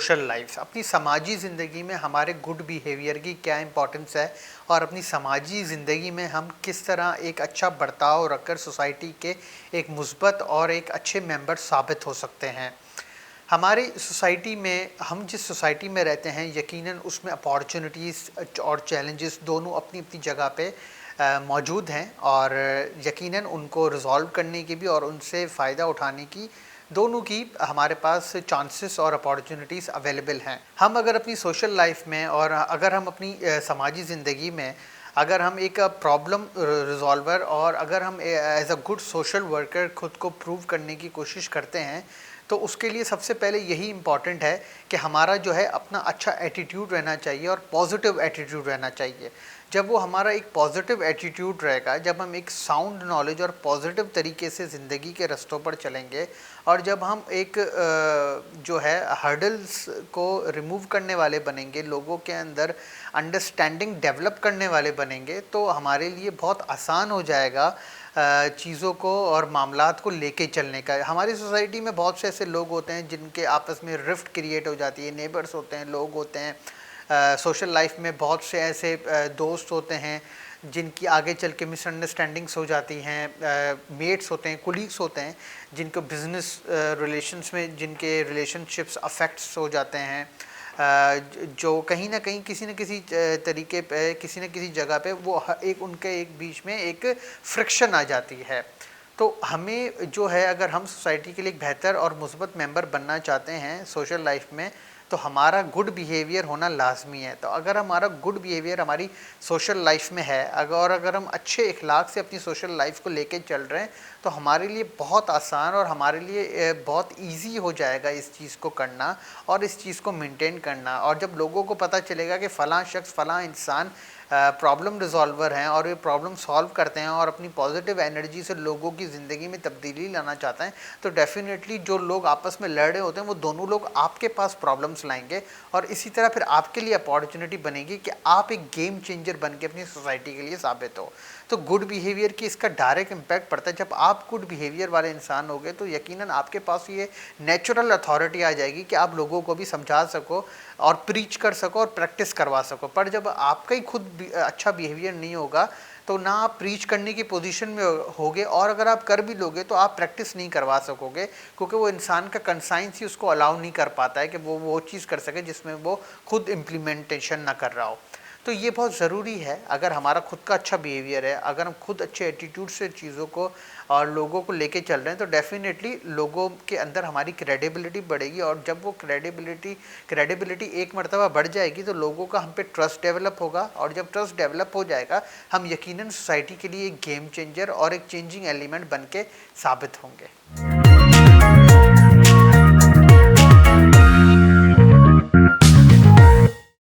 Social life, اپنی سماجی زندگی میں ہمارے گڈ بیہیویئر کی کیا امپورٹنس ہے اور اپنی سماجی زندگی میں ہم کس طرح ایک اچھا برتاؤ رکھ کر سوسائٹی کے ایک مثبت اور ایک اچھے ممبر ثابت ہو سکتے ہیں۔ ہماری سوسائٹی میں، ہم جس سوسائٹی میں رہتے ہیں، یقیناً اس میں اپارچونیٹیز اور چیلنجز دونوں اپنی اپنی جگہ پہ موجود ہیں، اور یقیناً ان کو ریزالو کرنے کی بھی اور ان سے فائدہ اٹھانے کی دونوں کی ہمارے پاس چانسز اور اپارچونیٹیز اویلیبل ہیں۔ ہم اگر اپنی سوشل لائف میں اور اگر ہم اپنی سماجی زندگی میں اگر ہم ایک پرابلم ریزالور اور اگر ہم as a good social worker خود کو پروو کرنے کی کوشش کرتے ہیں، تو اس کے لیے سب سے پہلے یہی امپورٹنٹ ہے کہ ہمارا جو ہے اپنا اچھا ایٹیٹیوڈ رہنا چاہیے اور پازیٹیو ایٹیٹیوڈ رہنا چاہیے۔ جب وہ ہمارا ایک پازیٹیو ایٹیٹیوڈ رہے گا، جب ہم ایک ساؤنڈ نالج اور پازیٹیو طریقے سے زندگی کے رستوں پر چلیں گے، اور جب ہم ایک جو ہے ہرڈلز کو ریموو کرنے والے بنیں گے، لوگوں کے اندر انڈرسٹینڈنگ ڈیولپ کرنے والے بنیں گے، تو ہمارے لیے بہت آسان ہو جائے گا چیزوں کو اور معاملات کو لے کے چلنے کا۔ ہماری سوسائٹی میں بہت سے ایسے لوگ ہوتے ہیں جن کے آپس میں رفٹ کریٹ ہو جاتی ہے، نیبرز ہوتے ہیں، لوگ ہوتے ہیں، سوشل لائف میں بہت سے ایسے دوست ہوتے ہیں جن کی آگے چل کے مس انڈرسٹینڈنگس ہو جاتی ہیں، میٹس ہوتے ہیں، کولیگس ہوتے ہیں جن کو بزنس ریلیشنس میں جن کے ریلیشن شپس افیکٹس ہو جاتے ہیں، جو کہیں نہ کہیں کسی نہ کسی طریقے پہ کسی نہ کسی جگہ پہ وہ ایک ان کے ایک بیچ میں ایک فرکشن آ جاتی ہے۔ تو ہمیں جو ہے اگر ہم سوسائٹی کے لیے ایک بہتر اور مثبت ممبر بننا چاہتے ہیں سوشل لائف میں، تو ہمارا گڈ بیہیویئر ہونا لازمی ہے۔ تو اگر ہمارا گڈ بیہیویئر ہماری سوشل لائف میں ہے، اگر ہم اچھے اخلاق سے اپنی سوشل لائف کو لے کے چل رہے ہیں، تو ہمارے لیے بہت آسان اور ہمارے لیے بہت ایزی ہو جائے گا اس چیز کو کرنا اور اس چیز کو مینٹین کرنا۔ اور جب لوگوں کو پتہ چلے گا کہ فلاں شخص، فلاں انسان پرابلم ریزالور ہیں اور یہ پرابلم سالو کرتے ہیں اور اپنی پازیٹیو انرجی سے لوگوں کی زندگی میں تبدیلی لانا چاہتے ہیں، تو ڈیفینیٹلی جو لوگ آپس میں لڑ رہے ہوتے ہیں وہ دونوں لوگ آپ کے پاس پرابلمس لائیں گے، اور اسی طرح پھر آپ کے لیے اپارچونیٹی بنے گی کہ آپ ایک گیم چینجر بن کے اپنی سوسائٹی کے لیے ثابت ہو۔ تو گڈ بیہیویئر کی اس کا ڈائریکٹ امپیکٹ پڑتا ہے۔ جب آپ گڈ بیہیویئر والے انسان ہو گے تو یقیناً آپ کے پاس یہ نیچرل اتھارٹی آ جائے گی کہ آپ لوگوں کو بھی سمجھا سکو اور پریچ کر سکو اور پریکٹس کروا سکو۔ پر جب آپ کا ہی خود اچھا بیہیویئر نہیں ہوگا تو نہ آپ پریچ کرنے کی پوزیشن میں ہوگے، اور اگر آپ کر بھی لوگے تو آپ پریکٹس نہیں کروا سکو گے، کیونکہ وہ انسان کا کنسائنس ہی اس کو الاؤ نہیں کر پاتا ہے کہ وہ چیز کر سکے جس میں وہ خود امپلیمنٹیشن نہ کر رہا ہو۔ تو یہ بہت ضروری ہے، اگر ہمارا خود کا اچھا بیہیویئر ہے، اگر ہم خود اچھے ایٹیٹیوڈ سے چیزوں کو اور لوگوں کو لے کے چل رہے ہیں، تو ڈیفینیٹلی لوگوں کے اندر ہماری کریڈیبلٹی بڑھے گی، اور جب وہ کریڈیبلٹی ایک مرتبہ بڑھ جائے گی تو لوگوں کا ہم پہ ٹرسٹ ڈیولپ ہوگا، اور جب ٹرسٹ ڈیولپ ہو جائے گا ہم یقیناً سوسائٹی کے لیے ایک گیم چینجر اور ایک چینجنگ ایلیمنٹ بن کے ثابت ہوں گے۔